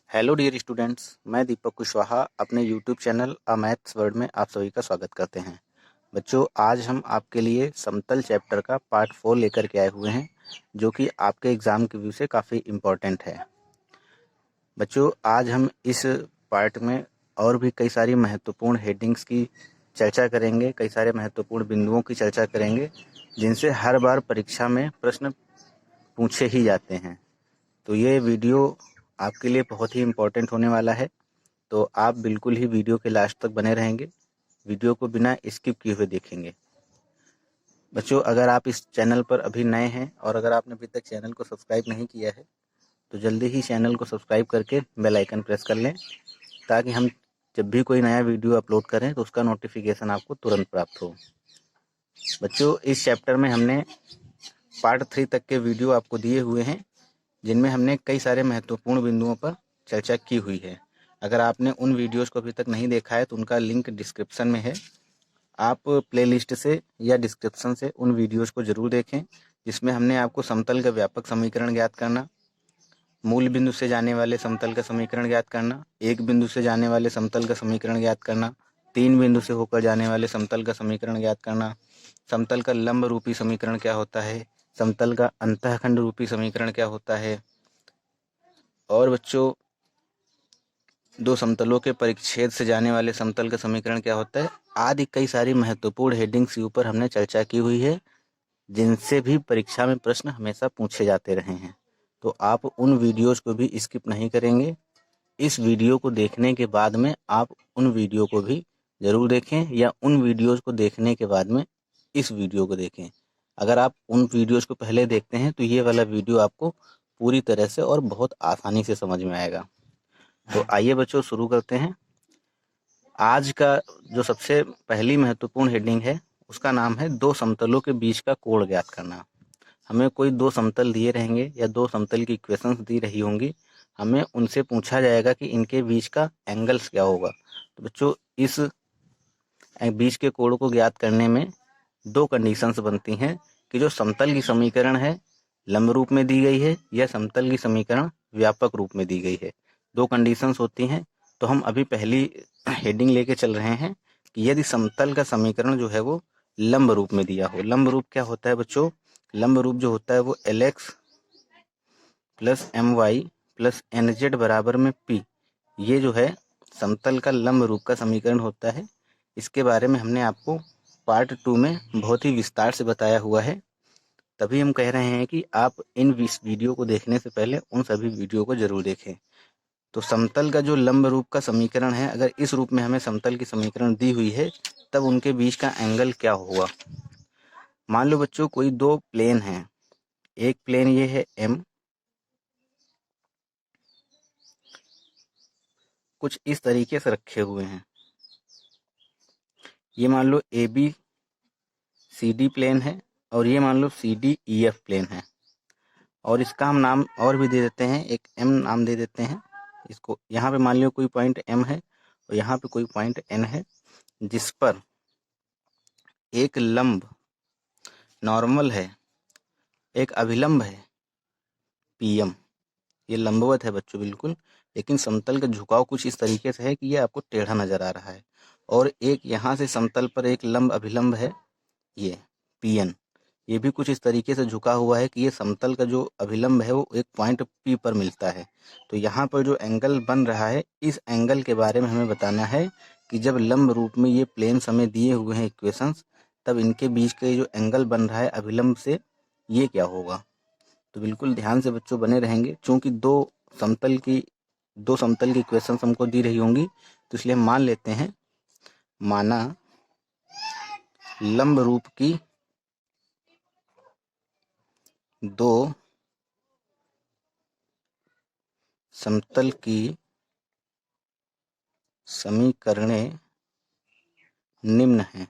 Hello dear students, मैं दीपक कुशवाहा अपने YouTube channel अ maths world में आप सभी का स्वागत करते हैं। बच्चों, आज हम आपके लिए समतल चैप्टर का पार्ट 4 लेकर के आए हुए हैं, जो कि आपके एग्ज़ाम के व्यू से काफ़ी इम्पोर्टेंट है। बच्चों, आज हम इस पार्ट में और भी कई सारी महत्वपूर्ण हेडिंग्स की चर्चा करेंगे, कई सारे महत्वपूर्ण बिंदुओं की चर्चा करेंगे, जिनसे हर बार परीक्षा में प्रश्न पूछे ही जाते हैं। तो ये वीडियो आपके लिए बहुत ही इम्पोर्टेंट होने वाला है, तो आप बिल्कुल ही वीडियो के लास्ट तक बने रहेंगे, वीडियो को बिना स्किप किए हुए देखेंगे। बच्चों, अगर आप इस चैनल पर अभी नए हैं और अगर आपने अभी तक चैनल को सब्सक्राइब नहीं किया है, तो जल्दी ही चैनल को सब्सक्राइब करके बेल आइकन प्रेस कर लें, ताकि हम जब भी कोई नया वीडियो अपलोड करें तो उसका नोटिफिकेशन आपको तुरंत प्राप्त हो। बच्चों, इस चैप्टर में हमने पार्ट 3 तक के वीडियो आपको दिए हुए हैं, जिनमें हमने कई सारे महत्वपूर्ण बिंदुओं पर चर्चा की हुई है। अगर आपने उन वीडियोस को अभी तक नहीं देखा है तो उनका लिंक डिस्क्रिप्शन में है। आप प्लेलिस्ट से या डिस्क्रिप्शन से उन वीडियोस को ज़रूर देखें, जिसमें हमने आपको समतल का व्यापक समीकरण ज्ञात करना, मूल बिंदु से जाने वाले समतल का समीकरण ज्ञात करना, एक बिंदु से जाने वाले समतल का समीकरण ज्ञात करना, 3 बिंदु से होकर जाने वाले समतल का समीकरण ज्ञात करना, समतल का लंब रूपी समीकरण क्या होता है, समतल का अंतःखंड रूपी समीकरण क्या होता है, और बच्चों दो समतलों के परिच्छेद से जाने वाले समतल का समीकरण क्या होता है, आदि कई सारी महत्वपूर्ण हेडिंग्स के ऊपर हमने चर्चा की हुई है, जिनसे भी परीक्षा में प्रश्न हमेशा पूछे जाते रहे हैं। तो आप उन वीडियोस को भी स्किप नहीं करेंगे। इस वीडियो को देखने के बाद में आप उन वीडियो को भी ज़रूर देखें, या उन वीडियोस को देखने के बाद में इस वीडियो को देखें। अगर आप उन वीडियोस को पहले देखते हैं तो ये वाला वीडियो आपको पूरी तरह से और बहुत आसानी से समझ में आएगा। तो आइए बच्चों, शुरू करते हैं। आज का जो सबसे पहली महत्वपूर्ण हेडिंग है, उसका नाम है दो समतलों के बीच का कोण ज्ञात करना। हमें कोई दो समतल दिए रहेंगे या दो समतल की इक्वेशंस दी रही होंगी, हमें उनसे पूछा जाएगा कि इनके बीच का एंगल्स क्या होगा। तो बच्चों, इस बीच के कोण को ज्ञात करने में दो कंडीशंस बनती हैं कि जो समतल की समीकरण है लंब रूप में दी गई है या समतल की समीकरण व्यापक रूप में दी गई है। दो कंडीशंस होती हैं। तो हम अभी पहली हेडिंग लेके चल रहे हैं कि यदि समतल का समीकरण जो है वो लंब रूप में दिया हो। लंब रूप क्या होता है बच्चों? लंब रूप जो होता है वो LX plus MY plus NZ बराबर में P, ये जो है समतल का लंब रूप का समीकरण होता है। इसके बारे में हमने आपको पार्ट 2 में बहुत ही विस्तार से बताया हुआ है। तभी हम कह रहे हैं कि आप इन वीडियो को देखने से पहले उन सभी वीडियो को जरूर देखें। तो समतल का जो लंब रूप का समीकरण है, अगर इस रूप में हमें समतल की समीकरण दी हुई है, तब उनके बीच का एंगल क्या होगा। मान लो बच्चों, कोई दो प्लेन हैं। एक प्लेन ये है M, कुछ इस तरीके से रखे हुए हैं। ये मान लो ABCD प्लेन है और ये मान लो CDEF प्लेन है, और इसका हम नाम और भी दे देते हैं, एक M नाम दे देते हैं इसको। यहाँ पे मान लो कोई पॉइंट M है और यहाँ पे कोई पॉइंट N है, जिस पर एक लंब नॉर्मल है, एक अभिलंब है PM। ये लंबवत है बच्चों बिल्कुल, लेकिन समतल का झुकाव कुछ इस तरीके से है कि ये आपको टेढ़ा नजर आ रहा है। और एक यहाँ से समतल पर एक लंब अभिलंब है, ये PN। ये भी कुछ इस तरीके से झुका हुआ है कि ये समतल का जो अभिलंब है वो एक पॉइंट P पर मिलता है। तो यहाँ पर जो एंगल बन रहा है, इस एंगल के बारे में हमें बताना है कि जब लंब रूप में ये प्लेन्स हमें दिए हुए हैं इक्वेशंस, तब इनके बीच का जो एंगल बन रहा है अभिलंब से, ये क्या होगा। तो बिल्कुल ध्यान से बच्चों बने रहेंगे, चूंकि दो समतल की इक्वेशंस हमको दी रही होंगी, तो इसलिए हम मान लेते हैं, माना लंब रूप की दो समतल की समीकरणें निम्न हैं।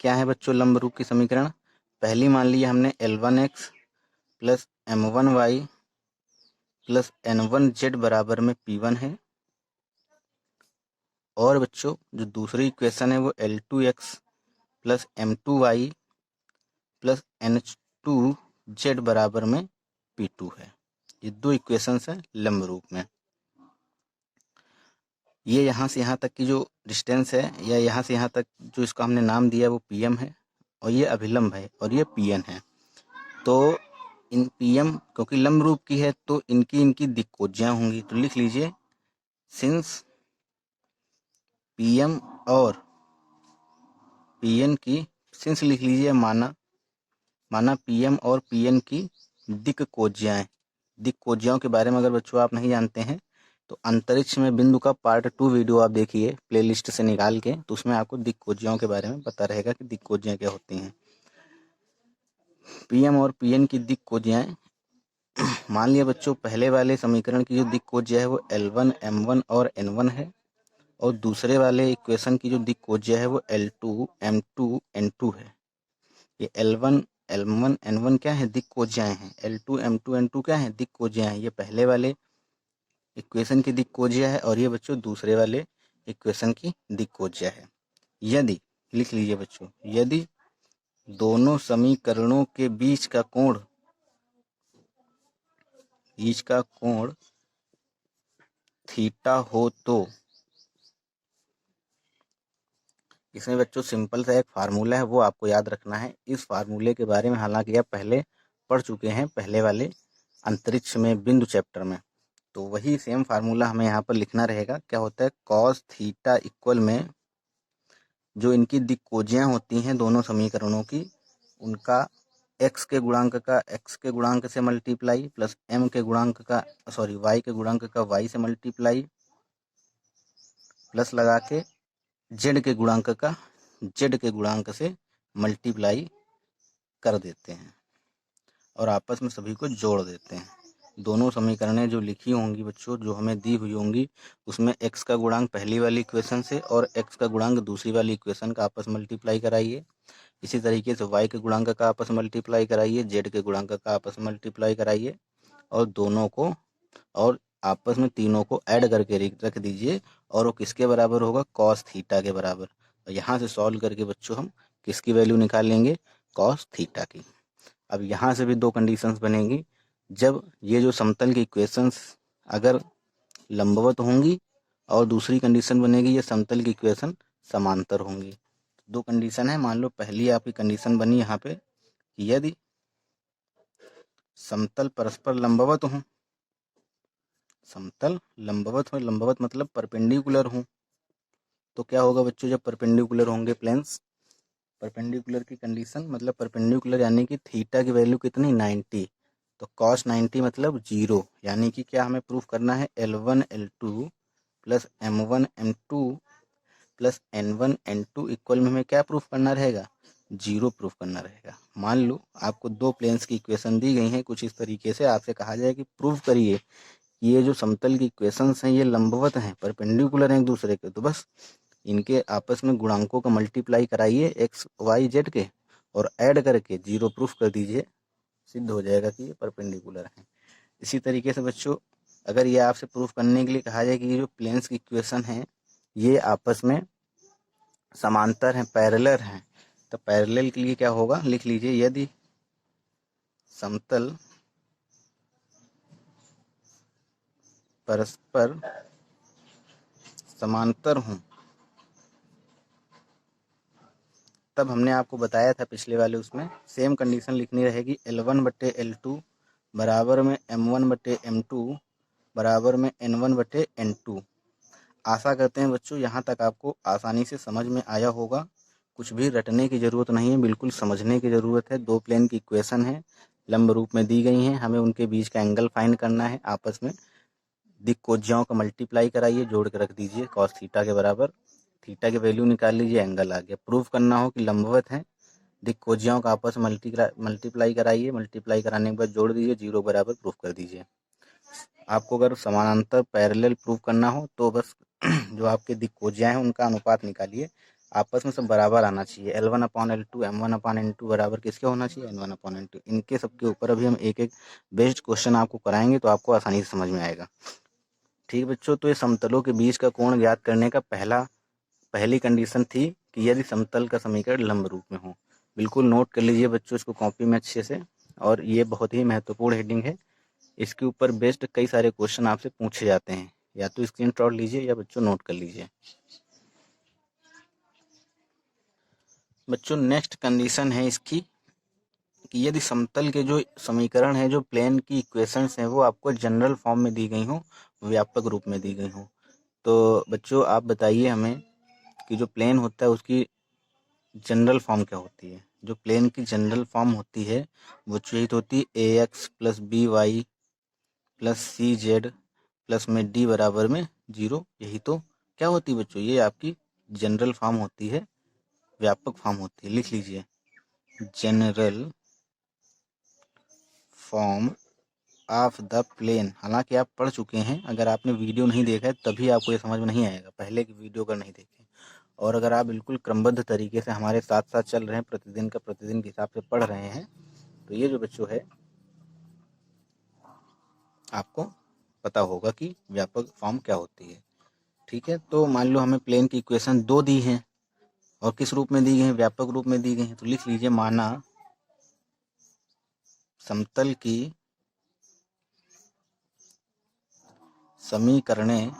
क्या है बच्चों लंब रूप की समीकरण? पहली मान लिया हमने L1x plus M1y plus N1z बराबर में P1 है। और बच्चों जो दूसरी इक्वेशन है वो L2x plus M2y plus N2z बराबर में P2 है। ये दो इक्वेशंस हैं लंब रूप में। ये यहाँ से यहाँ तक की जो डिस्टेंस है या यहाँ से यहाँ तक जो इसका हमने नाम दिया है वो PM है और ये अभिलंब है और ये PN है। तो इन PM क्योंकि लंब रूप की है तो इनकी दिक्कोज्यां होंगी। तो लिख लीजिए सिंस PM और PN की, सिंस लिख लीजिए माना PM और PN की दिक्कोज्याएं। दिक्कोज्याओं के बारे में अगर बच्चों आप नहीं जानते हैं तो अंतरिक्ष में बिंदु का पार्ट 2 वीडियो आप देखिए प्लेलिस्ट से निकाल के, तो उसमें आपको दिक्कोज्याओं के बारे में पता रहेगा कि दिक्कोज्याएं क्या होती हैं। PM और PN की दिक्कोज्याएं, मान लिया बच्चों पहले वाले समीकरण की जो दिक्कोज्या है वो L1 M1 और N1 है और दूसरे वाले इक्वेशन की जो दिक्कोज्या है वो L2 M2 N2 है। ये L1 M1 N1 क्या है, दिक्कोज्याएं हैं। L2 M2 N2 क्या है, दिक्कोज्याएं हैं। ये पहले वाले इक्वेशन की दिक्कोज्या है और ये बच्चों दूसरे वाले इक्वेशन की दिक्कोज्या है। यदि, लिख लीजिए बच्चों, यदि दोनों समीकरणों के बीच का कोण थीटा हो तो, इसमें बच्चों सिंपल सा एक फार्मूला है वो आपको याद रखना है। इस फार्मूले के बारे में हालांकि आप पहले पढ़ चुके हैं पहले वाले अंतरिक्ष में बिंदु चैप्टर में, तो वही सेम फार्मूला हमें यहाँ पर लिखना रहेगा। क्या होता है, कॉस थीटा इक्वल में जो इनकी दिक्कोज्यां होती हैं दोनों समीकरणों की, उनका x के गुणांक से मल्टीप्लाई प्लस y के गुणांक का y से मल्टीप्लाई प्लस लगा के z के गुणांक से मल्टीप्लाई कर देते हैं और आपस में सभी को जोड़ देते हैं। दोनों समीकरणें जो लिखी होंगी बच्चों, जो हमें दी हुई होंगी, उसमें x का गुणांक पहली वाली इक्वेशन से और x का गुणांक दूसरी वाली इक्वेशन का आपस में मल्टीप्लाई कराइए। इसी तरीके से y के गुणांक का आपस में मल्टीप्लाई कराइए, z के गुणांक का आपस में मल्टीप्लाई कराइए और दोनों को और आपस में तीनों को ऐड करके रख दीजिए और वो किसके बराबर होगा, कॉस थीटा के बराबर। और यहाँ से सॉल्व करके बच्चों हम किसकी वैल्यू निकाल लेंगे, कॉस थीटा की। अब यहाँ से भी दो कंडीशंस बनेंगी, जब ये जो समतल की इक्वेशंस अगर लंबवत होंगी और दूसरी कंडीशन बनेगी ये समतल की इक्वेशन समांतर होंगी। दो कंडीशन है। मान लो पहली आपकी कंडीशन बनी यहाँ पे कि यदि समतल परस्पर लंबवत हो, समतल लंबवत मतलब परपेंडिकुलर हो, तो क्या होगा बच्चों, जब परपेंडिकुलर होंगे प्लेन्स, परपेंडिकुलर की कंडीशन मतलब परपेंडिकुलर यानी कि थीटा की वैल्यू कितनी, 90, तो cos 90 मतलब 0, यानी कि क्या हमें प्रूफ करना है, L1 L2 plus M1 M2 plus N1 N2 equal में हमें क्या प्रूफ करना रहेगा, 0 प्रूफ करना रहेगा। मान लो आपको दो प्लेन्स की इक्वेशन दी गई हैं, कुछ इस तरीके से आपसे कहा जाए कि प्रूफ करिए ये जो समतल की इक्वेशंस हैं ये लंबवत हैं, परपेंडिकुलर हैं एक दूसरे के, तो बस इनके आपस में गुणांकों का मल्टीप्लाई कराइए x y z के और ऐड करके 0 प्रूफ कर दीजिए, सिद्ध हो जाएगा कि ये परपेंडिकुलर हैं। इसी तरीके से बच्चों अगर ये आपसे प्रूफ करने के लिए कहा जाए कि ये जो प्लेन्स की इक्वेशन है ये आपस में समांतर हैं, पैरेलल हैं, तो पैरेलल के लिए क्या होगा, लिख लीजिए, यदि समतल परस्पर समांतर हों, तब हमने आपको बताया था पिछले वाले उसमें सेम कंडीशन लिखनी रहेगी, L1/L2 बराबर में M1/M2 बराबर में N1/N2। आशा करते हैं बच्चों यहाँ तक आपको आसानी से समझ में आया होगा। कुछ भी रटने की ज़रूरत नहीं है, बिल्कुल समझने की ज़रूरत है। दो प्लेन की इक्वेशन है, लंब रूप में दी गई हैं, हमें उनके बीच का एंगल फाइंड करना है। आपस में दिक्कोज्याओं का मल्टीप्लाई कराइए, जोड़ के रख दीजिए कॉस थीटा के बराबर, थीटा की वैल्यू निकाल लीजिए, एंगल आ गया। प्रूफ करना हो कि लंबवत है, दिक्कोज्याओं का आपस में मल्टीप्लाई कराइए, मल्टीप्लाई कराने के बाद जोड़ दीजिए, 0 बराबर प्रूफ कर दीजिए। आपको अगर समानांतर पैरेलल प्रूफ करना हो तो बस जो आपके दिक्कोज्याएं हैं उनका अनुपात निकालिए, आपस में सब बराबर आना चाहिए। L1/L2 M1/N2 बराबर किसके होना चाहिए, N1/N2। इनके सबके ऊपर अभी हम एक एक बेस्ड क्वेश्चन आपको कराएंगे तो आपको आसानी से समझ में आएगा। ठीक बच्चों, तो ये समतलों के बीच का कोण ज्ञात करने का पहली कंडीशन थी कि यदि समतल का समीकरण लंब रूप में हो। बिल्कुल नोट कर लीजिए बच्चों इसको कॉपी में अच्छे से, और ये बहुत ही महत्वपूर्ण हेडिंग है, इसके ऊपर बेस्ड कई सारे क्वेश्चन आपसे पूछे जाते हैं, या तो स्क्रीनशॉट लीजिए या बच्चों नोट कर लीजिए। बच्चों नेक्स्ट कंडीशन है इसकी कि यदि समतल के जो समीकरण है, जो प्लेन की इक्वेशंस हैं, वो आपको जनरल फॉर्म में दी गई हों, व्यापक रूप में दी गई हों, तो बच्चों आप बताइए हमें कि जो प्लेन होता है उसकी जनरल फॉर्म क्या होती है। जो प्लेन की जनरल फॉर्म होती है वो चाहिए होती है ax plus B Y plus C Z plus में डी बराबर में 0। यही तो क्या होती है बच्चों, ये आपकी जनरल फॉर्म होती है, व्यापक फॉर्म होती है। लिख लीजिए general form of the plane. हालांकि आप पढ़ चुके हैं, अगर आपने वीडियो नहीं देखा है तभी आपको ये समझ में नहीं आएगा, पहले की वीडियो अगर नहीं देखें। और अगर आप बिल्कुल क्रमबद्ध तरीके से हमारे साथ साथ चल रहे हैं, प्रतिदिन का प्रतिदिन के हिसाब से पढ़ रहे हैं, तो ये जो बच्चों है आपको पता होगा कि व्यापक फॉर्म क्या होती है। ठीक है, तो मान लो हमें प्लेन की इक्वेशन 2 दी है और किस रूप में दी गई है, व्यापक रूप में दी गई है। तो लिख लीजिए माना समतल की समीकरणें,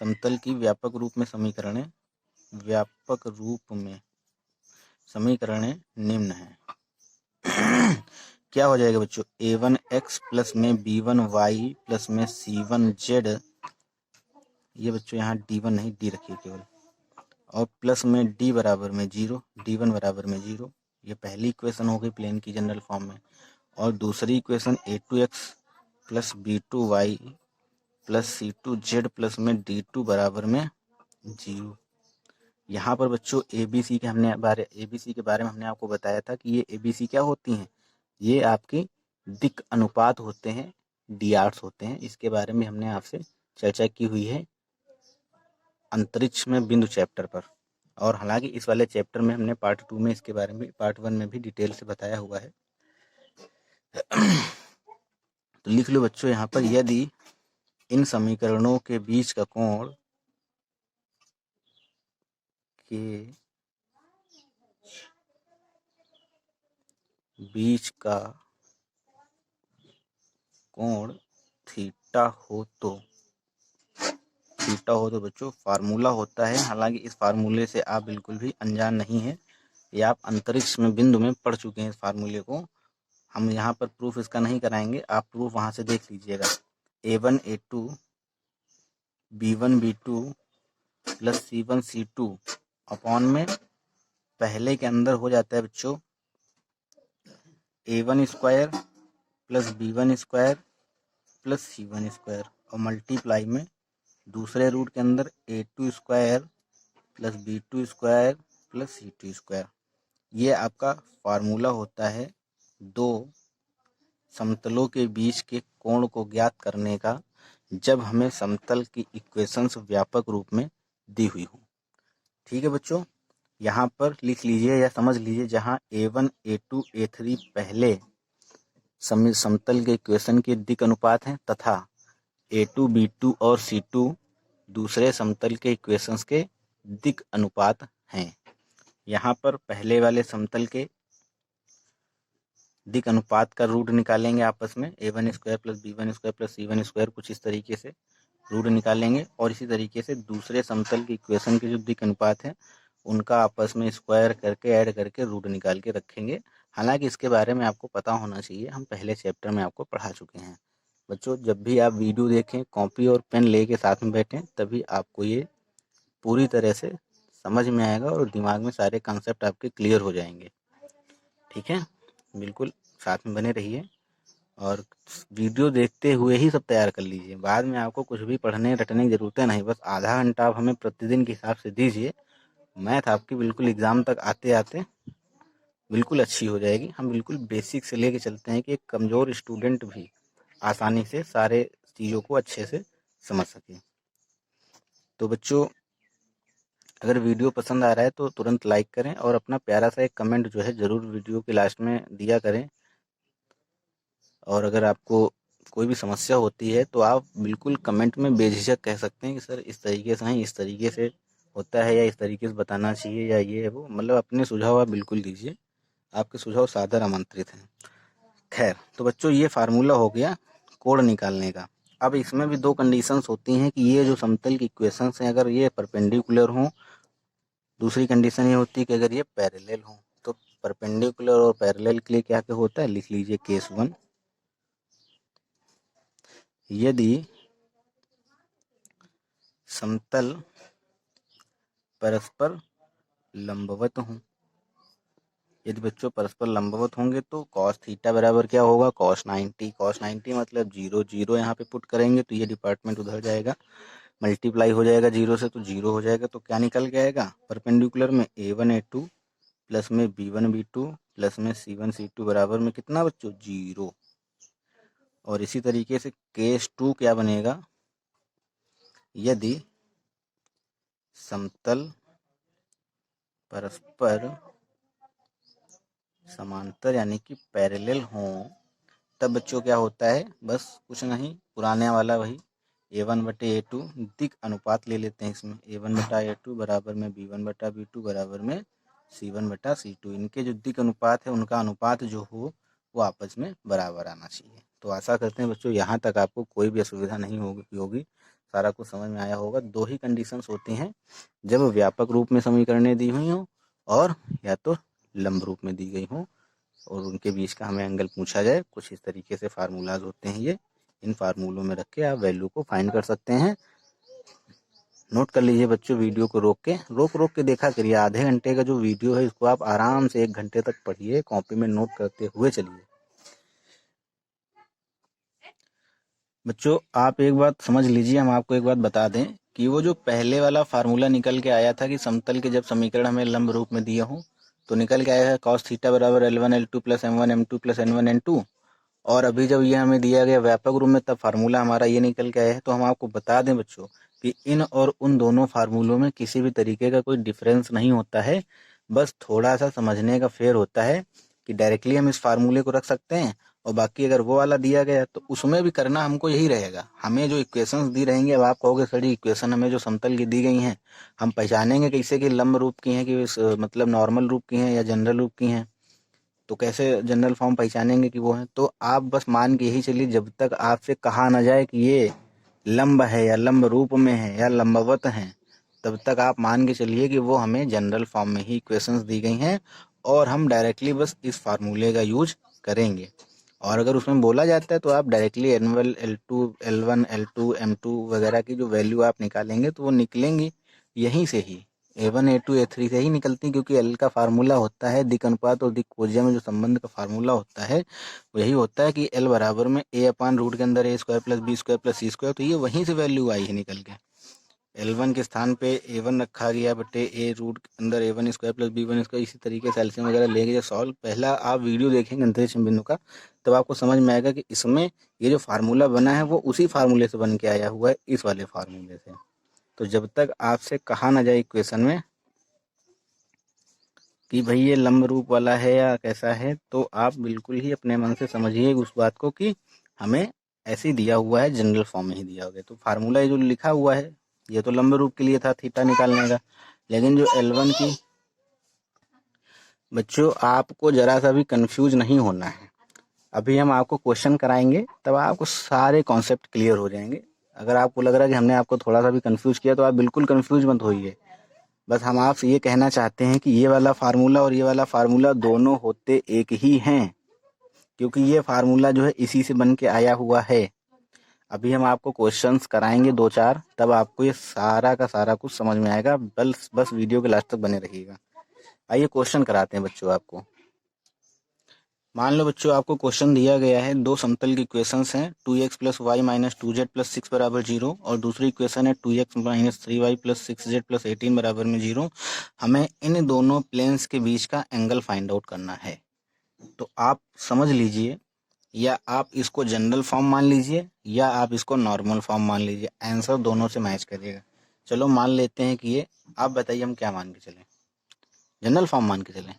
समतल की व्यापक रूप में समीकरणें, व्यापक रूप में समीकरणें निम्न है। क्या हो जाएगा बच्चों, a1x प्लस में b1y प्लस में c1z, ये बच्चों यहाँ d1 नहीं d रखिए केवल, और प्लस में d बराबर में 0, d1 बराबर में 0। ये पहली इक्वेशन हो गई प्लेन की जनरल फॉर्म में। और दूसरी equation a2x plus b2y plus c2z plus में d2 बराबर में 0। यहाँ पर बच्चों ABC के बारे में हमने आपको बताया था कि ये ABC क्या होती हैं, ये आपकी दिक् अनुपात होते हैं, डीआर्स होते हैं। इसके बारे में हमने आपसे चर्चा की हुई है अंतरिक्ष में बिंदु चैप्टर पर। और हालांकि इस वाले चैप्टर में हमने पार्ट 2 में इसके बारे में, पार्ट 1 में भी डिटेल से बताया हुआ है। तो लिख लो बच्चों यहाँ पर, यदि इन समीकरणों के बीच का कोण कोण थीटा हो तो बच्चों फार्मूला होता है। हालांकि इस फार्मूले से आप बिल्कुल भी अनजान नहीं है, ये आप अंतरिक्ष में बिंदु में पढ़ चुके हैं इस फार्मूले को। हम यहाँ पर प्रूफ इसका नहीं कराएंगे, आप प्रूफ वहाँ से देख लीजिएगा। a1 a2 b1 b2 plus c1 c2 upon में पहले के अंदर हो जाता है बच्चों a1 square plus b1 square plus c1 square, और मल्टीप्लाई में दूसरे रूट के अंदर a2 square plus b2 square plus c2 square. ये आपका फार्मूला होता है दो समतलों के बीच के कोण को ज्ञात करने का, जब हमें समतल की इक्वेशंस व्यापक रूप में दी हुई हो। ठीक है बच्चों, यहाँ पर लिख लीजिए या समझ लीजिए, जहाँ a1 a2 a3 पहले समतल के इक्वेशन के दिक् अनुपात हैं, तथा a2 b2 और c2 दूसरे समतल के इक्वेशंस के दिक् अनुपात हैं। यहाँ पर पहले वाले समतल के दिक् अनुपात का रूट निकालेंगे आपस में, a1 square plus b1 square plus c1 square, कुछ इस तरीके से रूट निकालेंगे। और इसी तरीके से दूसरे समतल की इक्वेशन के जो दिक् अनुपात है उनका आपस में स्क्वायर करके ऐड करके रूट निकाल के रखेंगे। हालांकि इसके बारे में आपको पता होना चाहिए, हम पहले चैप्टर में आपको पढ़ा चुके हैं। बच्चों जब भी आप वीडियो देखें, कॉपी और पेन लेके साथ में बैठें, तभी आपको ये पूरी तरह से समझ में आएगा और दिमाग में सारे कॉन्सेप्ट आपके क्लियर हो जाएंगे। ठीक है, बिल्कुल साथ में बने रहिए और वीडियो देखते हुए ही सब तैयार कर लीजिए। बाद में आपको कुछ भी पढ़ने रटने की ज़रूरत नहीं, बस आधा घंटा आप हमें प्रतिदिन के हिसाब से दीजिए, मैथ आपकी बिल्कुल एग्ज़ाम तक आते आते बिल्कुल अच्छी हो जाएगी। हम बिल्कुल बेसिक से लेके चलते हैं कि एक कमज़ोर स्टूडेंट भी आसानी से सारे चीज़ों को अच्छे से समझ सके। तो बच्चों अगर वीडियो पसंद आ रहा है तो तुरंत लाइक करें और अपना प्यारा सा एक कमेंट जो है ज़रूर वीडियो के लास्ट में दिया करें। और अगर आपको कोई भी समस्या होती है तो आप बिल्कुल कमेंट में बेझिझक कह सकते हैं कि सर इस तरीके से नहीं, इस तरीके से होता है, या इस तरीके से बताना चाहिए, या ये है वो, मतलब अपने सुझाव आप बिल्कुल दीजिए। आपके सुझाव सादर आमंत्रित हैं। खैर, तो बच्चों ये फार्मूला हो गया कोण निकालने का। अब इसमें भी दो कंडीशंस होती हैं कि ये जो समतल की इक्वेशंस हैं अगर ये परपेंडिकुलर हों, दूसरी कंडीशन ये होती है कि अगर ये पैरेलल हों। तो परपेंडिकुलर और पैरेलल के लिए क्या क्या होता है, लिख लीजिए केस 1। यदि समतल परस्पर लंबवत हों, यदि बच्चों परस्पर लंबवत होंगे तो कॉस थीटा बराबर क्या होगा, कॉस 90। कॉस 90 मतलब 0 0 यहाँ पे पुट करेंगे तो ये डिपार्टमेंट उधर जाएगा, मल्टीप्लाई हो जाएगा 0 से तो 0 हो जाएगा। तो क्या निकल के आएगा, परपेंडिकुलर में A1 A2 प्लस में B1 B2 प्लस में C1 C2 बराबर में कितना बच्चों, 0। और इसी तरीके से केस 2 क्या बनेगा, यदि समतल परस्पर समांतर यानी कि पैरेलल हों, तब बच्चों क्या होता है, बस कुछ नहीं, पुराने वाला वही A1/A2 दिक अनुपात ले लेते हैं इसमें। A1/A2 बराबर में B1/B2 बराबर में C1/C2। इनके जो दिक अनुपात है उनका अनुपात जो हो वो आपस में बराबर आना चाहिए। तो आशा करते हैं बच्चों यहाँ तक आपको कोई भी असुविधा नहीं होगी, सारा कुछ समझ में आया होगा। दो ही कंडीशंस होती हैं, जब व्यापक रूप में समीकरणें दी हुई हों और या तो लंब रूप में दी गई हों और उनके बीच का हमें एंगल पूछा जाए। कुछ इस तरीके से फार्मूलाज होते हैं ये, इन फार्मूलों में रख के आप वैल्यू को फाइंड कर सकते हैं। नोट कर लीजिए बच्चों, वीडियो को रोक के देखा करिए। आधे घंटे का जो वीडियो है इसको आप आराम से 1 घंटे तक पढ़िए, कॉपी में नोट करते हुए चलिए। बच्चों आप एक बात समझ लीजिए, हम आपको एक बात बता दें कि वो जो पहले वाला फार्मूला निकल के आया था कि समतल के जब समीकरण हमें लंब रूप में दिए हों तो निकल के आया है cos थीटा बराबर L1 L2 plus M1 M2 plus N1 N2। और अभी जब ये हमें दिया गया व्यापक रूप में तब फार्मूला हमारा ये निकल के आया है। तो हम आपको बता दें बच्चों कि इन और उन दोनों फार्मूलों में किसी भी तरीके का कोई डिफरेंस नहीं होता है, बस थोड़ा सा समझने का फेर होता है कि डायरेक्टली हम इस फार्मूले को रख सकते हैं और बाकी अगर वो वाला दिया गया तो उसमें भी करना हमको यही रहेगा। हमें जो इक्वेशंस दी रहेंगे, अब आप कहोगे सर इक्वेशन हमें जो समतल की दी गई हैं हम पहचानेंगे कैसे कि लंब रूप की हैं कि मतलब नॉर्मल रूप की हैं या जनरल रूप की हैं, तो कैसे जनरल फॉर्म पहचानेंगे कि वो है। तो आप बस मान के यही चलिए, जब तक आपसे कहा ना जाए कि ये लंब है या लंब रूप में है या लंबवत हैं, तब तक आप मान के चलिए कि वो हमें जनरल फॉर्म में ही इक्वेशंस दी गई हैं और हम डायरेक्टली बस इस फार्मूले का यूज करेंगे। और अगर उसमें बोला जाता है तो आप directly N1 L2 L1 L2 M2 वगैरह की जो वैल्यू आप निकालेंगे तो वो निकलेंगी यहीं से ही, A1 A2 A3 से ही निकलती, क्योंकि L का फार्मूला होता है दिक अनुपात और दिक कोज्या में जो संबंध का फार्मूला होता है वो यही होता है कि L बराबर में A/रूट के अंदर A² plus B² plus C²। तो ये वहीं से वैल्यू आई है निकल के। L1 के स्थान पे A1 रखा गया बटे A रूट के अंदर A1² प्लस B1²। इसी तरीके से एलसीएम वगैरह लेके जब सॉल्व, पहला आप वीडियो देखेंगे अंतरिक्ष बिंदु का तब आपको समझ में आएगा कि इसमें ये जो फार्मूला बना है वो उसी फार्मूले से बन के आया हुआ है, इस वाले फार्मूले से। तो जब तक आपसे कहा ना जाए इक्वेशन में कि भाई ये लंब रूप वाला है या कैसा है, तो आप बिल्कुल ही अपने मन से समझिए उस बात को कि हमें ऐसे ही दिया हुआ है, जनरल फॉर्म में ही दिया हुआ है। तो फार्मूला ये जो लिखा हुआ है ये तो लंब रूप के लिए था थीटा निकालने का, लेकिन जो L1 की, बच्चों आपको जरा सा भी कंफ्यूज नहीं होना है। अभी हम आपको क्वेश्चन कराएंगे तब आपको सारे कॉन्सेप्ट क्लियर हो जाएंगे। अगर आपको लग रहा है कि हमने आपको थोड़ा सा भी कंफ्यूज किया तो आप बिल्कुल कंफ्यूज मत होइए। बस हम आपसे ये कहना चाहते हैं कि ये वाला फार्मूला और ये वाला फार्मूला दोनों होते एक ही हैं, क्योंकि ये फार्मूला जो है इसी से बन के आया हुआ है। अभी हम आपको क्वेश्चंस कराएंगे 2-4, तब आपको ये सारा का सारा कुछ समझ में आएगा। बस वीडियो के लास्ट तक बने रहिएगा। आइए क्वेश्चन कराते हैं बच्चों आपको। मान लो बच्चों आपको क्वेश्चन दिया गया है, दो समतल की इक्वेशंस हैं 2x plus Y minus 2z plus 6 बराबर 0 और दूसरी इक्वेशन है 2x minus 3y plus 6z plus 18 बराबर में 0। हमें इन दोनों प्लेन्स के बीच का एंगल फाइंड आउट करना है। तो आप समझ लीजिए, या आप इसको जनरल फॉर्म मान लीजिए या आप इसको नॉर्मल फॉर्म मान लीजिए, आंसर दोनों से मैच करिएगा। चलो मान लेते हैं कि ये, आप बताइए हम क्या मान के चलें, जनरल फॉर्म मान के चलें,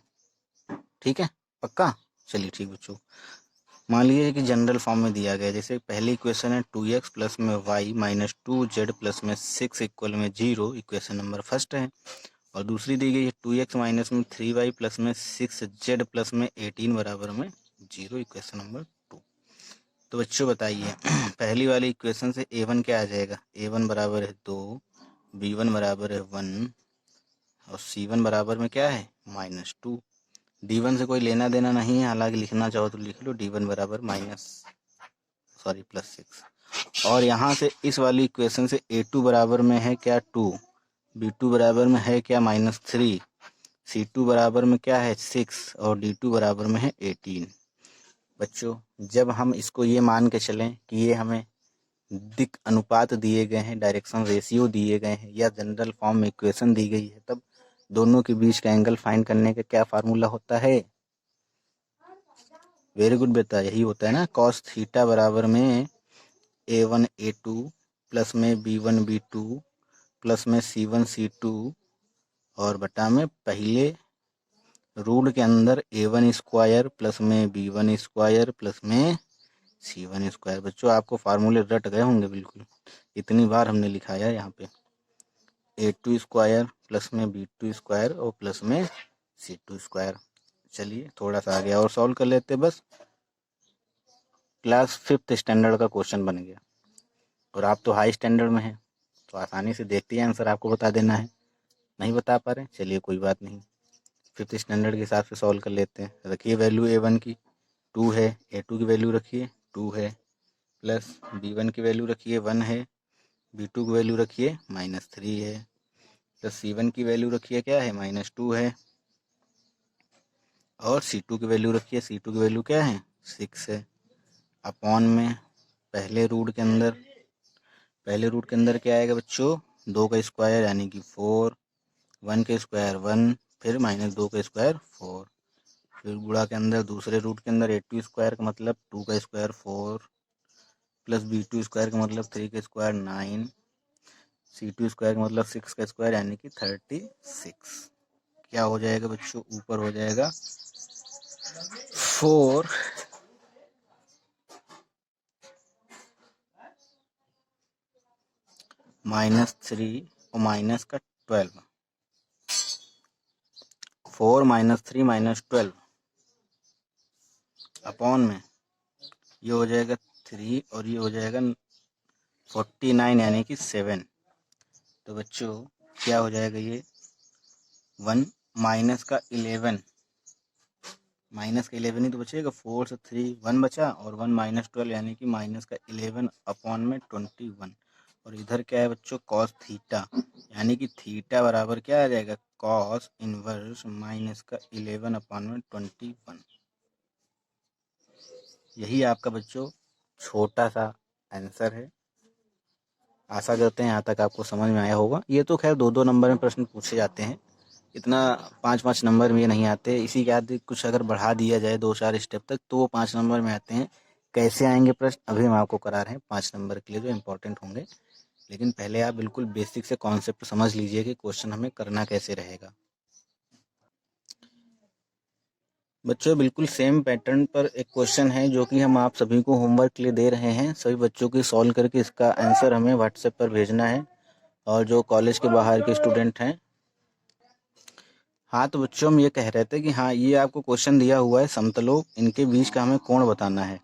ठीक है पक्का? चलिए ठीक बच्चों, मान लीजिए कि जनरल फॉर्म में दिया गया, जैसे पहली इक्वेशन है 2x प्लस में y माइनस 2z प्लस में 6 इक्वल में 0, इक्वेशन नंबर फर्स्ट है। और दूसरी दी गई है 2x माइनस में 3y प्लस में 6z प्लस में 18 बराबर में 0 इक्वेशन नंबर 2। तो बच्चों बताइए पहली वाली इक्वेशन से a1 क्या आ जाएगा, a1 बराबर है 2, b1 बराबर है 1 और c1 बराबर में क्या है -2। d1 से कोई लेना देना नहीं है, हालांकि लिखना चाहो तो लिख लो, d1 बराबर +6 और यहाँ से इस वाली इक्वेशन से a2 बराबर में है क्या 2, b2 बराबर में है क्या -3, c2 बराबर में क्या है 6 और d2 बराबर में है 18। बच्चों जब हम इसको ये मान के चलें कि ये हमें दिक् अनुपात दिए गए हैं, डायरेक्शन रेशियो दिए गए हैं या जनरल फॉर्म में इक्वेशन दी गई है, तब दोनों के बीच का एंगल फाइंड करने का क्या फार्मूला होता है। वेरी गुड बेटा, यही होता है ना, cos थीटा बराबर में a1 a2 प्लस में b1 b2 प्लस में c1 c2 और बटा में पहले रूट के अंदर a1 स्क्वायर प्लस में b1 स्क्वायर प्लस में c1 स्क्वायर। बच्चों आपको फार्मूले रट गए होंगे बिल्कुल, इतनी बार हमने लिखाया है यहाँ पे, a2 स्क्वायर प्लस में b2 स्क्वायर और प्लस में c2 स्क्वायर। चलिए थोड़ा सा आगे और सॉल्व कर लेते, बस क्लास 5th स्टैंडर्ड का क्वेश्चन बन गया और आप तो हाई स्टैंडर्ड में हैं, तो आसानी से देखते ही आंसर आपको बता देना है। नहीं बता पा रहे, चलिए कोई बात नहीं, 5th स्टैंडर्ड के हिसाब से सॉल्व कर लेते हैं। रखिए वैल्यू a1 की 2 है, a2 की वैल्यू रखिए 2 है, प्लस b1 की वैल्यू रखिए 1 है, b2 की वैल्यू रखिए -3 है, प्लस c1 की वैल्यू रखिए क्या है -2 है और c2 की वैल्यू रखिए, c2 की वैल्यू क्या है 6 है। अपॉन में पहले रूट के अंदर क्या आएगा बच्चों, 2 का स्क्वायर यानी कि 4, 1 का स्क्वायर 1, फिर -2 का स्क्वायर 4, फिर गुणा के अंदर दूसरे रूट के अंदर a2 स्क्वायर का मतलब 2 का स्क्वायर 4 प्लस b2 स्क्वायर का मतलब 3 का स्क्वायर 9, c2 स्क्वायर का मतलब 6 का स्क्वायर यानी कि 36। क्या हो जाएगा बच्चों, ऊपर हो जाएगा 4 -3 और माइनस का 12, 4 -3 -12 अपॉन में ये हो जाएगा 3 और ये हो जाएगा 49 यानी कि 7। तो बच्चों क्या हो जाएगा ये 1 माइनस का 11 ही तो बचेगा, 4 से 3 1 बचा और 1 -12 यानी कि -11 अपॉन में 21। और इधर क्या है बच्चों cos थीटा, यानी कि थीटा बराबर क्या आ जाएगा cos इनवर्स -11 अपॉन में 21। यही आपका बच्चों छोटा सा आंसर है। आशा करते हैं यहाँ तक आपको समझ में आया होगा। ये तो खैर 2-2 नंबर में प्रश्न पूछे जाते हैं, इतना 5-5 नंबर में ये नहीं आते। इसी के आगे कुछ अगर बढ़ा दिया जाए 2-4 स्टेप तक तो वो 5 नंबर में आते हैं। कैसे आएंगे प्रश्न अभी हम आपको करा रहे हैं 5 नंबर के लिए जो इम्पोर्टेंट होंगे, लेकिन पहले आप बिल्कुल बेसिक से कॉन्सेप्ट समझ लीजिए कि क्वेश्चन हमें करना कैसे रहेगा। बच्चों बिल्कुल सेम पैटर्न पर एक क्वेश्चन है जो कि हम आप सभी को होमवर्क के लिए दे रहे हैं। सभी बच्चों की सॉल्व करके इसका आंसर हमें व्हाट्सएप पर भेजना है। और जो कॉलेज के बाहर के स्टूडेंट हैं, हाँ तो बच्चों हम ये कह रहे थे कि हाँ ये आपको क्वेश्चन दिया हुआ है, समतलों इनके बीच का हमें कोण बताना है।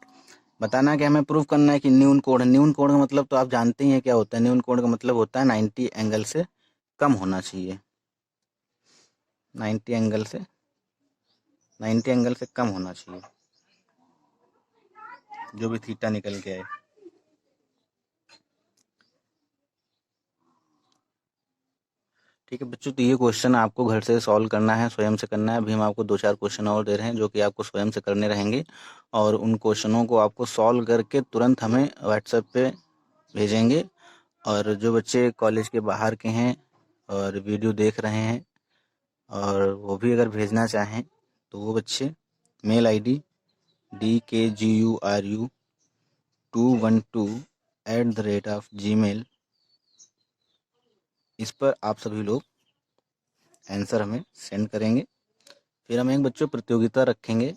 बताना कि हमें प्रूव करना है कि न्यून कोण है। न्यून कोण का मतलब तो आप जानते ही हैं क्या होता है। न्यून कोण का मतलब होता है 90 एंगल से कम होना चाहिए, 90 एंगल से कम होना चाहिए जो भी थीटा निकल के आए। ठीक है बच्चों, तो ये क्वेश्चन आपको घर से सॉल्व करना है, स्वयं से करना है। अभी हम आपको 2-4 क्वेश्चन और दे रहे हैं जो कि आपको स्वयं से करने रहेंगे और उन क्वेश्चनों को आपको सॉल्व करके तुरंत हमें व्हाट्सएप पे भेजेंगे। और जो बच्चे कॉलेज के बाहर के हैं और वीडियो देख रहे हैं और वो भी अगर भेजना चाहें तो वो बच्चे मेल ID DKGURU212@gmail इस पर आप सभी लोग आंसर हमें सेंड करेंगे। फिर हम एक बच्चों प्रतियोगिता रखेंगे,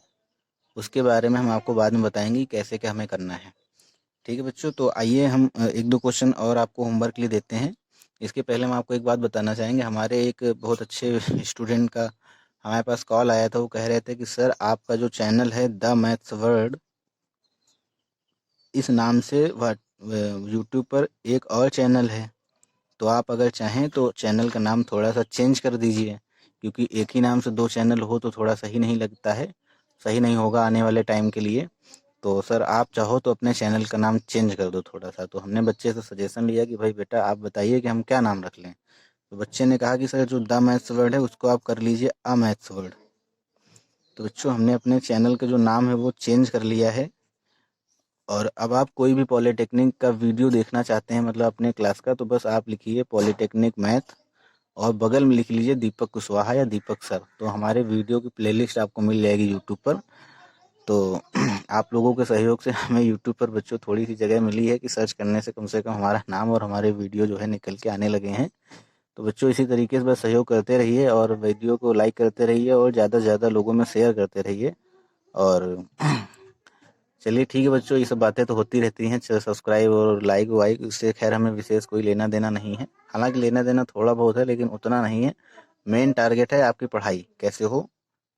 उसके बारे में हम आपको बाद में बताएंगे कैसे क्या हमें करना है। ठीक है बच्चों, तो आइए हम 1-2 क्वेश्चन और आपको होमवर्क के लिए देते हैं। इसके पहले हम आपको एक बात बताना चाहेंगे, हमारे एक बहुत अच्छे स्टूडेंट का हमारे पास कॉल आया था, वो कह रहे थे कि सर आपका जो चैनल है द मैथ्स वर्ल्ड, इस नाम से यूट्यूब पर एक और चैनल है, तो आप अगर चाहें तो चैनल का नाम थोड़ा सा चेंज कर दीजिए, क्योंकि एक ही नाम से दो चैनल हो तो थोड़ा सही नहीं लगता है, सही नहीं होगा आने वाले टाइम के लिए। तो सर आप चाहो तो अपने चैनल का नाम चेंज कर दो थोड़ा सा। तो हमने बच्चे से सजेशन लिया कि भाई बेटा आप बताइए कि हम क्या नाम रख लें। तो बच्चे ने कहा कि सर जो द मैथ्स वर्ल्ड है उसको आप कर लीजिए अ मैथ्स वर्ल्ड। तो बच्चों हमने अपने चैनल का जो नाम है वो चेंज कर लिया है। और अब आप कोई भी पॉलीटेक्निक का वीडियो देखना चाहते हैं, मतलब अपने क्लास का, तो बस आप लिखिए पॉलीटेक्निक मैथ और बगल में लिख लीजिए दीपक कुशवाहा या दीपक सर। तो हमारे वीडियो की प्लेलिस्ट आपको मिल जाएगी यूट्यूब पर। तो आप लोगों के सहयोग से हमें यूट्यूब पर बच्चों थोड़ी सी जगह मिली है कि सर्च करने से कम हमारा नाम और हमारे वीडियो जो है निकल के आने लगे हैं। तो बच्चों इसी तरीके से बस सहयोग करते रहिए और वीडियो को लाइक करते रहिए और ज़्यादा से ज़्यादा लोगों में शेयर करते रहिए। और चलिए ठीक है बच्चों, ये सब बातें तो होती रहती हैं, सब्सक्राइब और लाइक वाइक, इससे खैर हमें विशेष कोई लेना देना नहीं है। हालांकि लेना देना थोड़ा बहुत है लेकिन उतना नहीं है। मेन टारगेट है आपकी पढ़ाई कैसे हो,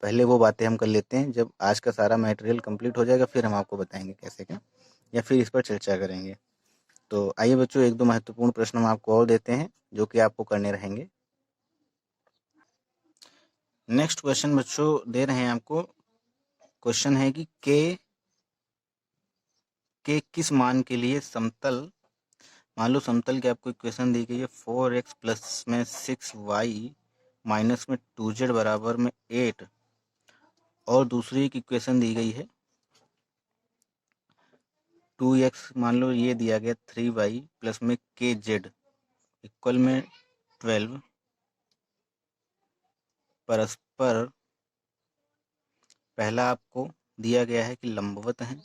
पहले वो बातें हम कर लेते हैं। जब आज का सारा मटेरियल कंप्लीट हो जाएगा फिर हम आपको बताएंगे कैसे क्या, या फिर इस पर चर्चा करेंगे। तो आइए बच्चों, एक दो महत्वपूर्ण प्रश्न हम आपको और देते हैं जो कि आपको करने रहेंगे। नेक्स्ट क्वेश्चन बच्चों दे रहे हैं आपको। क्वेश्चन है कि के किस मान के लिए समतल, मान लो समतल की आपको इक्वेशन दी गई है 4x प्लस में 6y माइनस में 2z बराबर में 8, और दूसरी एक इक्वेशन दी गई है 2x, मान लो ये दिया गया 3y प्लस में kz इक्वल में 12, परस्पर पहला आपको दिया गया है कि लंबवत है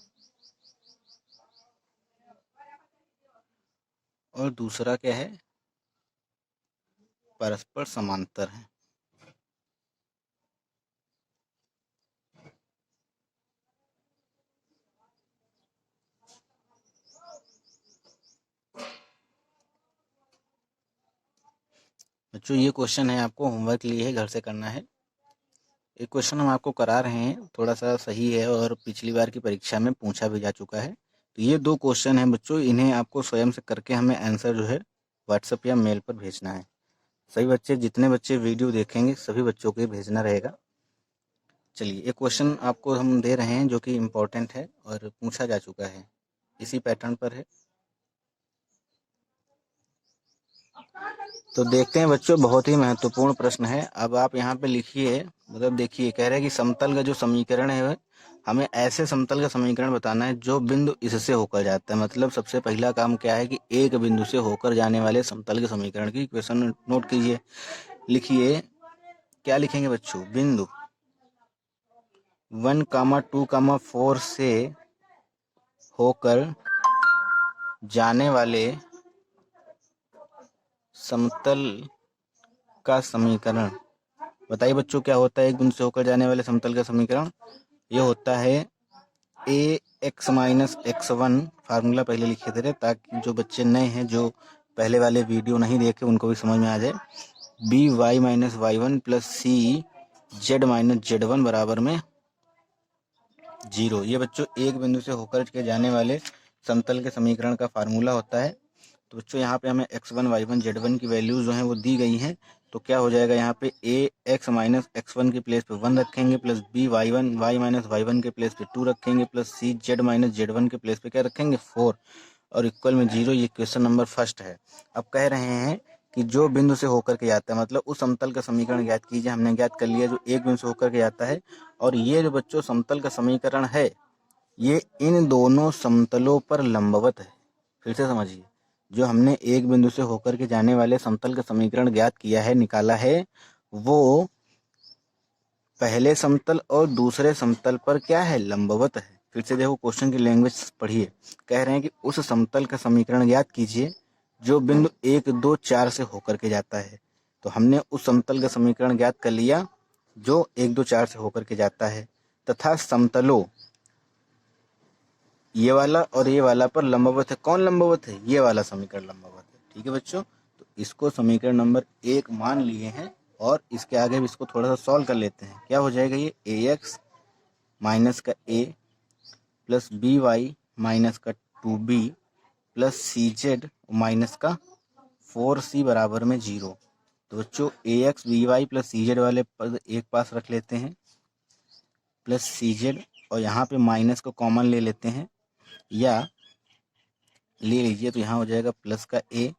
और दूसरा क्या है, परस्पर समांतर है। बच्चों ये क्वेश्चन है, आपको होमवर्क लिए है, घर से करना है। एक क्वेश्चन हम आपको करा रहे हैं, थोड़ा सा सही है और पिछली बार की परीक्षा में पूछा भी जा चुका है। तो ये दो क्वेश्चन हैं बच्चों, इन्हें आपको स्वयं से करके हमें आंसर जो है व्हाट्सएप या मेल पर भेजना है। सभी बच्चे, जितने बच्चे वीडियो देखेंगे सभी बच्चों को भेजना रहेगा। चलिए एक क्वेश्चन आपको हम दे रहे हैं जो कि इम्पोर्टेंट है और पूछा जा चुका है, इसी पैटर्न पर है। तो देखते हैं बच्चों, बहुत ही महत्वपूर्ण प्रश्न है। अब आप यहाँ पे लिखिए, मतलब देखिए, कह रहे हैं कि समतल का जो समीकरण है हमें ऐसे समतल का समीकरण बताना है जो बिंदु इससे होकर जाता है। मतलब सबसे पहला काम क्या है कि एक बिंदु से होकर जाने वाले समतल के समीकरण की इक्वेशन नोट कीजिए। लिखिए, क्या लिखेंगे बच्चों, बिंदु 1, 2, 4 से होकर जाने वाले समतल का समीकरण। बताइए बच्चों क्या होता है एक बिंदु से होकर जाने वाले समतल का समीकरण। ये होता है A X minus X one, formula पहले लिखे थे ताकि जो बच्चे नए हैं, जो पहले वाले वीडियो नहीं देखे, उनको भी समझ में आ जाए। B Y minus Y one plus C Z minus Z one बराबर में 0। ये बच्चों एक बिंदु से होकर के जाने वाले समतल के समीकरण का फार्मूला होता है। तो बच्चों यहाँ पे हमें x1 y1 z1 की वैल्यूज जो हैं वो दी गई हैं। तो क्या हो जाएगा, यहाँ पे a x माइनस x1 के प्लेस पे 1 रखेंगे, plus b y1 y minus y1 के प्लेस पे 2 रखेंगे, plus c z minus z1 के प्लेस पे क्या रखेंगे 4, और इक्वल में 0। ये क्वेश्चन नंबर फर्स्ट है। अब कह रहे हैं कि जो बिंदु से होकर के जाता है, मतलब उस समतल का समीकरण ज्ञात कीजिए। हमने ज्ञात कर लिया जो एक बिंदु से होकर के जाता है, और ये जो बच्चों समतल का समीकरण है ये इन दोनों समतलों पर लंबवत है। फिर से समझिए, जो हमने एक बिंदु से होकर के जाने वाले समतल का समीकरण ज्ञात किया है, निकाला है, वो पहले समतल और दूसरे समतल पर क्या है, लंबवत है। फिर से देखो क्वेश्चन की लैंग्वेज पढ़िए, कह रहे हैं कि उस समतल का समीकरण ज्ञात कीजिए जो बिंदु 1, 2, 4 से होकर के जाता है। तो हमने उस समतल का समीकरण ज्ञात कर लिया जो 1, 2, 4 से होकर के जाता है, तथा समतलों ये वाला और ये वाला पर लंबवत है। कौन लंबवत है, ये वाला समीकरण लंबवत है। ठीक है बच्चों, तो इसको समीकरण नंबर 1 मान लिए हैं और इसके आगे भी इसको थोड़ा सा सॉल्व कर लेते हैं। क्या हो जाएगा ये ax माइनस का a प्लस by माइनस का 2b प्लस cz माइनस का 4c बराबर में 0। तो बच्चों ax by प्लस cz वाले पद एक पास रख लेते हैं प्लस cz, और यहाँ पे माइनस को कॉमन ले लेते हैं या ले लीजिए, तो यहाँ हो जाएगा प्लस का a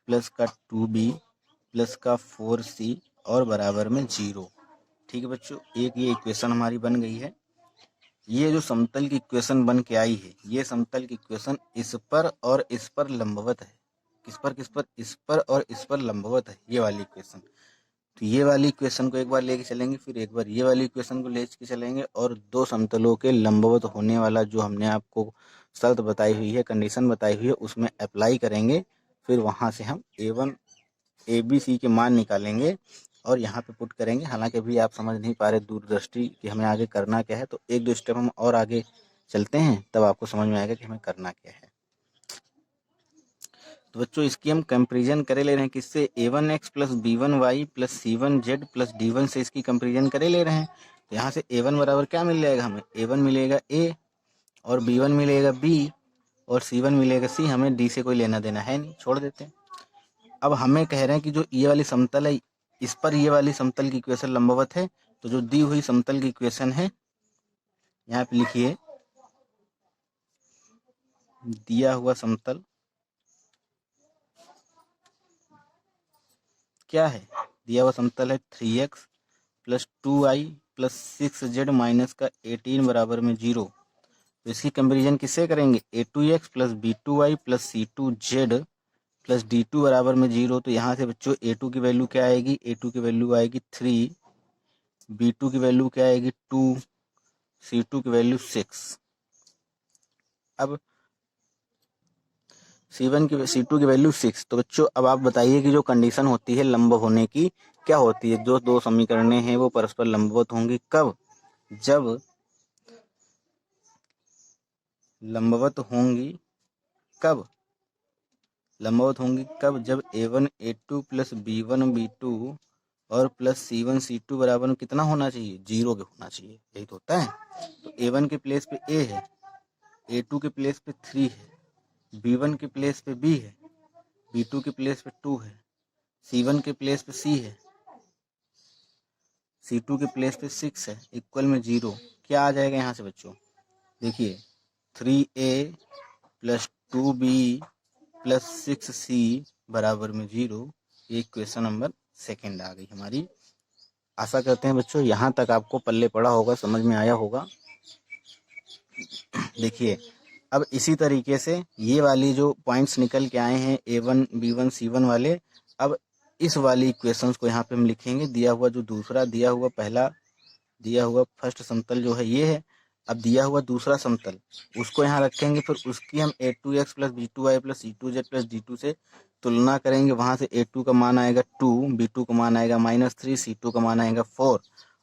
प्लस का 2b प्लस का 4c और बराबर में 0। ठीक है बच्चों, एक ये इक्वेशन हमारी बन गई है। ये जो समतल की इक्वेशन बन के आई है, ये समतल की इक्वेशन इस पर और इस पर लंबवत है। किस पर इस पर और इस पर लंबवत है ये वाली इक्वेशन। तो ये वाली इक्वेशन को एक बार लेके चलेंगे, फिर एक बार ये वाली इक्वेशन को लेके चलेंगे, और दो समतलों के लंबवत होने वाला जो हमने आपको शर्त बताई हुई है, कंडीशन बताई हुई है, उसमें अप्लाई करेंगे। फिर वहां से हम A1 ABC के मान निकालेंगे और यहाँ पे पुट करेंगे। हालांकि अभी आप समझ नहीं पा रहे दूरदृष्टि कि हमें आगे करना क्या है, तो एक दो स्टेप हम और आगे चलते हैं, तब आपको समझ में आएगा कि हमें करना क्या है। तो बच्चों इसकी हम कंपेरिजन करे ले रहे हैं किससे, a1x plus b1y plus c1z plus d1 से इसकी कंपेरिजन करे ले रहे हैं। तो यहाँ से a1 बराबर क्या मिल जाएगा हमें, a1 मिलेगा a और b1 मिलेगा b और c1 मिलेगा c। हमें d से कोई लेना देना है नहीं, छोड़ देते हैं। अब हमें कह रहे हैं कि जो ये वाली समतल है, इस पर ये वाली समतल की इक्वेशन लंबवत है। तो जो दी हुई समतल की इक्वेशन है, यहाँ पे लिखिए, दिया हुआ समतल क्या है, दिया हुआ समतल है 3x plus 2y plus 6z minus का 18 बराबर में 0। तो इसकी कंपेरिजन किससे करेंगे, a2x plus b2y plus c2z plus d2 बराबर में 0। तो यहाँ से बच्चों a2 की वैल्यू क्या आएगी, a2 की वैल्यू आएगी 3, b2 की वैल्यू क्या आएगी 2, c2 की वैल्यू 6। अब c2 की वैल्यू 6। तो बच्चों अब आप बताइए कि जो कंडीशन होती है लंब होने की क्या होती है, जो दो समीकरणें हैं वो परस्पर लंबवत होंगी कब, जब लंबवत होंगी कब, लंबवत होंगी कब, जब a1 a2 plus b1 b2 और प्लस c1 c2 बराबर में कितना होना चाहिए, 0 के होना चाहिए। यही तो होता है। तो a1 के प्लेस पे a है, a2 के प्लेस पे 3 है, b1 के प्लेस पे b है, b2 के प्लेस पे 2 है, c1 के प्लेस पे c है, c2 के प्लेस पे 6 है, इक्वल में 0। क्या आ जाएगा यहाँ से बच्चों, देखिए 3a plus 2b plus 6c बराबर में 0। ये क्वेश्चन नंबर सेकेंड आ गई हमारी। आशा करते हैं बच्चों यहाँ तक आपको पल्ले पड़ा होगा, समझ में आया होगा। देखिए अब इसी तरीके से ये वाली जो पॉइंट्स निकल के आए हैं a1 b1 c1 वाले, अब इस वाली इक्वेशंस को यहाँ पे हम लिखेंगे। दिया हुआ जो दूसरा दिया हुआ पहला दिया हुआ फर्स्ट समतल जो है ये है। अब दिया हुआ दूसरा समतल उसको यहाँ रखेंगे, फिर उसकी हम a2x plus b2y plus c2z plus d2 से तुलना करेंगे। वहाँ से a2 का मान आएगा 2, b2 का मान आएगा -3, c2 का मान आएगा 4।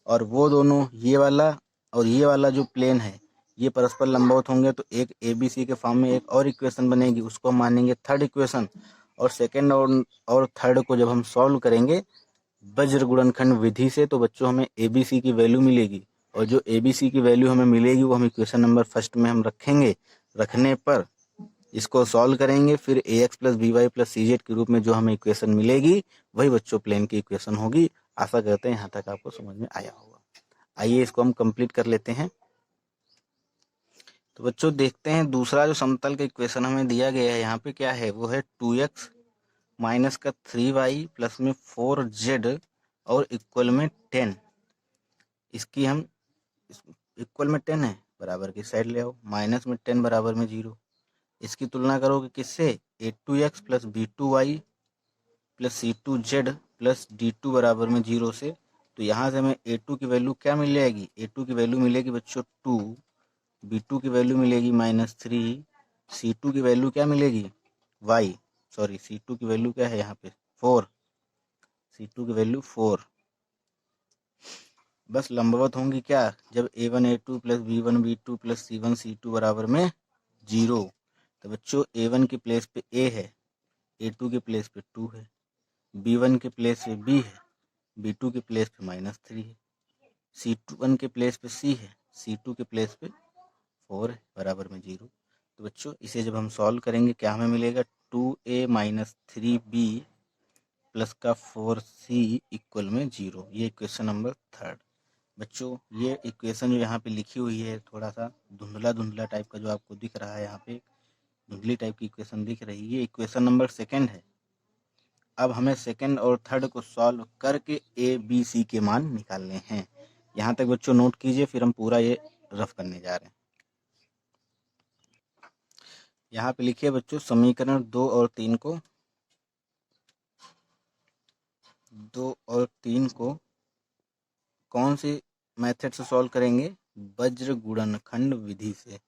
और वो दोनों ये वाला और ये वाला जो प्लेन है ये परस्पर लंबवत होंगे। तो एक ABC के फॉर्म में एक और इक्वेशन बनेगी, उसको हम मानेंगे थर्ड इक्वेशन। और सेकेंड और थर्ड को जब हम सॉल्व करेंगे वज्र गुणनखंड विधि से, तो बच्चों हमें ABC की वैल्यू मिलेगी। और जो ABC की वैल्यू हमें मिलेगी वो हम इक्वेशन नंबर फर्स्ट में हम रखेंगे। रखने पर इसको सॉल्व करेंगे, फिर ax plus by plus cz के रूप में जो हमें इक्वेशन मिलेगी वही बच्चों प्लेन की इक्वेशन होगी। आशा करते हैं यहाँ तक आपको समझ में आया होगा। आइए इसको हम कंप्लीट कर लेते हैं। तो बच्चों देखते हैं दूसरा जो समतल का इक्वेशन हमें दिया गया है यहाँ पे क्या है, वो है 2x माइनस का 3y प्लस में 4z और इक्वल में 10। इसकी हम इक्वल में 10 है, बराबर की साइड ले आओ, माइनस में 10 बराबर में 0। इसकी तुलना करोगे किससे, a2x plus b2y plus c2z plus d2 बराबर में 0 से। तो यहाँ से हमें a2 की वैल्यू क्या मिल जाएगी, a2 की वैल्यू मिलेगी बच्चों 2, b2 की वैल्यू मिलेगी -3, c2 की वैल्यू क्या मिलेगी c2 की वैल्यू क्या है यहाँ पे 4, c2 की वैल्यू 4। बस लंबवत होंगी क्या, जब a1 a2 plus b1 b2 plus c1 c2 बराबर में 0। तो बच्चों a1 के प्लेस पे a है, a2 के प्लेस पे 2 है, b1 के प्लेस पे b है, B2 के प्लेस पे -3 है, C1 के प्लेस पे C है, C2 के प्लेस पे 4 है, बराबर में 0। तो बच्चों इसे जब हम सॉल्व करेंगे क्या हमें मिलेगा, 2A माइनस 3B प्लस का 4C इक्वल में 0। ये इक्वेशन नंबर 3। बच्चों ये इक्वेशन जो यहाँ पे लिखी हुई है थोड़ा सा धुंधला धुंधला टाइप का जो आपको दिख रहा है, यहाँ पे धुंधली टाइप की इक्वेशन दिख रही है, ये इक्वेशन नंबर 2 है। अब हमें 2 और 3 को सॉल्व करके A, B, C के मान निकालने हैं। यहाँ तक बच्चों नोट कीजिए, फिर हम पूरा ये रफ करने जा रहे हैं। यहाँ पे लिखिए बच्चों, समीकरण 2 और 3 को कौन से मेथड से सॉल्व करेंगे, वज्र गुणनखंड विधि से।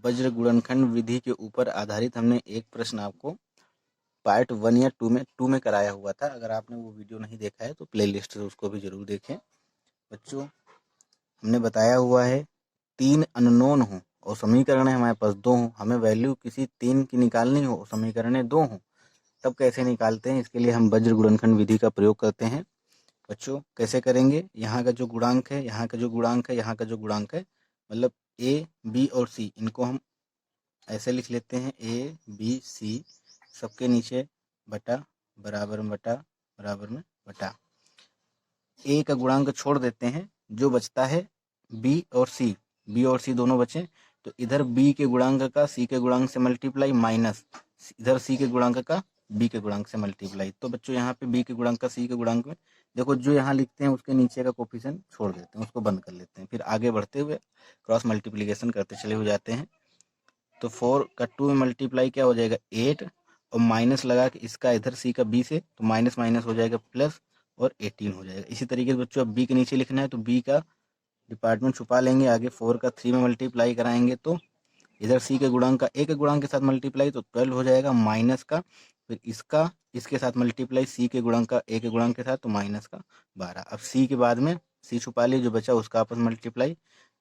वज्र गुणनखंड विधि के ऊपर आधारित हमने एक प्रश्न आपको पार्ट 1 या 2 में कराया हुआ था। अगर आपने वो वीडियो नहीं देखा है तो प्लेलिस्ट से उसको भी जरूर देखें। बच्चों हमने बताया हुआ है 3 अननोन हो और समीकरण हमारे पास 2 हो, हमें वैल्यू किसी 3 की निकालनी हो, समीकरण 2 हो, तब कैसे निकालते हैं, इसके लिए हम वज्र गुणनखंड विधि का प्रयोग करते हैं। बच्चों कैसे करेंगे, यहाँ का जो गुणांक है, यहाँ का जो गुणांक है, यहाँ का जो गुणांक है, मतलब A, B और C, इनको हम ऐसे लिख लेते हैं, A, B, C सबके नीचे बटा बराबर में बटा बराबर में बटा। A का गुणांक छोड़ देते हैं, जो बचता है B और C दोनों बचे, तो इधर B के गुणांक का C के गुणांक से मल्टीप्लाई माइनस इधर C के गुणांक का B के गुणांक से मल्टीप्लाई। तो बच्चों यहाँ पे B के गुणांक का C के गुणांक में देखो, जो यहाँ लिखते हैं उसके नीचे का कोफिशिएंट छोड़ देते हैं, उसको बंद कर लेते हैं, फिर आगे बढ़ते हुए क्रॉस मल्टीप्लिकेशन करते चले हो जाते हैं। तो 4 का 2 में मल्टीप्लाई क्या हो जाएगा 8, और माइनस लगा के इसका इधर C का B से, तो माइनस माइनस हो जाएगा प्लस और 18 हो जाएगा। इसी तरीके से बच्चों अब B के नीचे लिखना है, तो B का डिपार्टमेंट छुपा लेंगे, आगे 4 का 3 में मल्टीप्लाई कराएंगे, तो इधर C के गुणांक का A के गुणांक के साथ मल्टीप्लाई तो 12 हो जाएगा, माइनस का फिर इसका इसके साथ मल्टीप्लाई C के गुणांक का A के गुणांक के साथ, तो माइनस का 12। अब C के बाद में C छुपा लिए, जो बचा उसका आपस मल्टीप्लाई,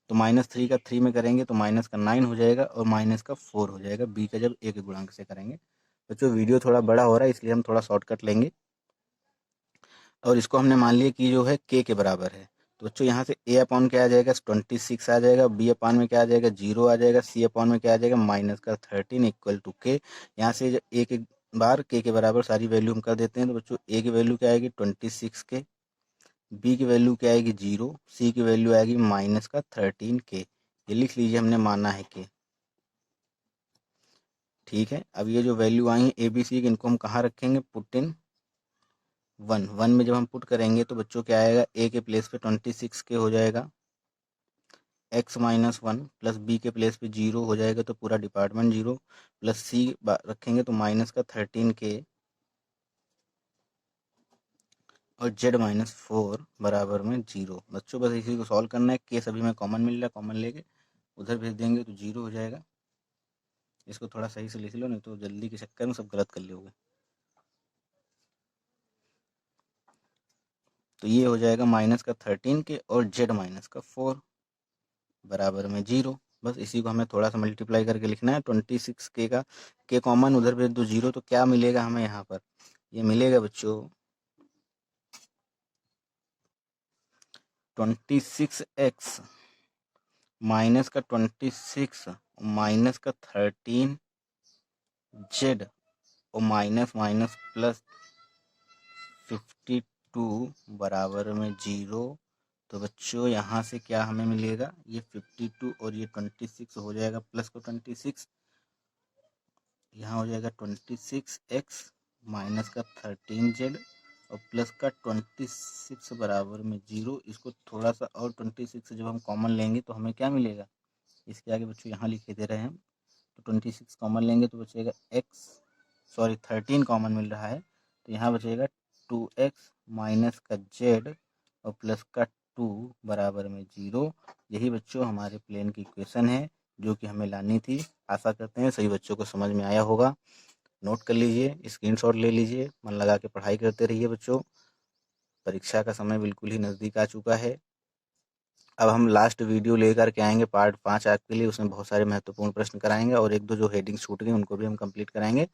तो -3 का 3 में करेंगे तो माइनस का 9 हो जाएगा और माइनस का 4 हो जाएगा, B का जब A के गुणांक से करेंगे। बच्चों वीडियो थोड़ा बड़ा हो रहा है इसलिए हम थोड़ा शॉर्टकट लेंगे, और इसको हमने मान लिया कि जो है K के बराबर है। तो बच्चों यहाँ से A अपॉन क्या आ जाएगा 26 आ जाएगा, B अपॉन में क्या आ जाएगा 0 आ जाएगा, C अपॉन में क्या आ जाएगा माइनस का 13 इक्वल टू K। यहाँ से A के बार K के बराबर सारी वैल्यू हम कर देते हैं, तो बच्चों A की वैल्यू क्या आएगी 26K, B की वैल्यू क्या आएगी 0, C की वैल्यू आएगी माइनस का 13K। ये लिख लीजिए, हमने माना है K। ठीक है, अब ये जो वैल्यू आई है ABC की, इनको हम कहाँ रखेंगे, पुट इन 1 में जब हम पुट करेंगे तो बच्चों क्या आएगा, A के प्लेस पे 26K हो जाएगा, x माइनस 1 प्लस B के प्लेस पे 0 हो जाएगा, तो पूरा डिपार्टमेंट 0, प्लस C रखेंगे तो माइनस का 13K, और Z माइनस 4 बराबर में 0। बच्चों बस इसी को सॉल्व करना है, K सभी में कॉमन मिल रहा है, कॉमन लेके उधर भेज देंगे तो 0 हो जाएगा। इसको थोड़ा सही से लिख लो, नहीं तो जल्दी के चक्कर में सब गलत कर लोगे। तो ये हो जाएगा माइनस का 13K और Z माइनस का 4 बराबर में 0। बस इसी को हमें थोड़ा सा मल्टीप्लाई करके लिखना है, 26K का K कॉमन उधर भेज दो 0, तो क्या मिलेगा हमें यहाँ पर, ये मिलेगा बच्चों 26x माइनस का 26 माइनस का 13 Z और माइनस माइनस प्लस 52 बराबर में 0। तो बच्चों यहाँ से क्या हमें मिलेगा, ये 52 और ये 26 हो जाएगा, प्लस को 26 यहाँ हो जाएगा 26x माइनस का 13Z और प्लस का 26 बराबर में 0। इसको थोड़ा सा और 26 जब हम कॉमन लेंगे तो हमें क्या मिलेगा, इसके आगे बच्चों यहाँ लिखे दे रहे हैं हम, तो 26 कॉमन लेंगे तो बचेगा 13 कॉमन मिल रहा है, तो यहाँ बचेगा 2x माइनस का Z और प्लस का 2 बराबर में 0। यही बच्चों हमारे प्लेन की इक्वेशन है जो कि हमें लानी थी। आशा करते हैं सभी बच्चों को समझ में आया होगा। नोट कर लीजिए, स्क्रीनशॉट ले लीजिए, मन लगा के पढ़ाई करते रहिए बच्चों। परीक्षा का समय बिल्कुल ही नज़दीक आ चुका है। अब हम लास्ट वीडियो लेकर के आएंगे पार्ट 5 आपके लिए, उसमें बहुत सारे महत्वपूर्ण प्रश्न कराएंगे और एक दो जो हेडिंग छूट गई उनको भी हम कंप्लीट कराएंगे।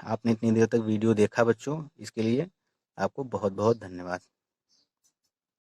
आपने इतनी देर तक वीडियो देखा बच्चों, इसके लिए आपको बहुत बहुत धन्यवाद।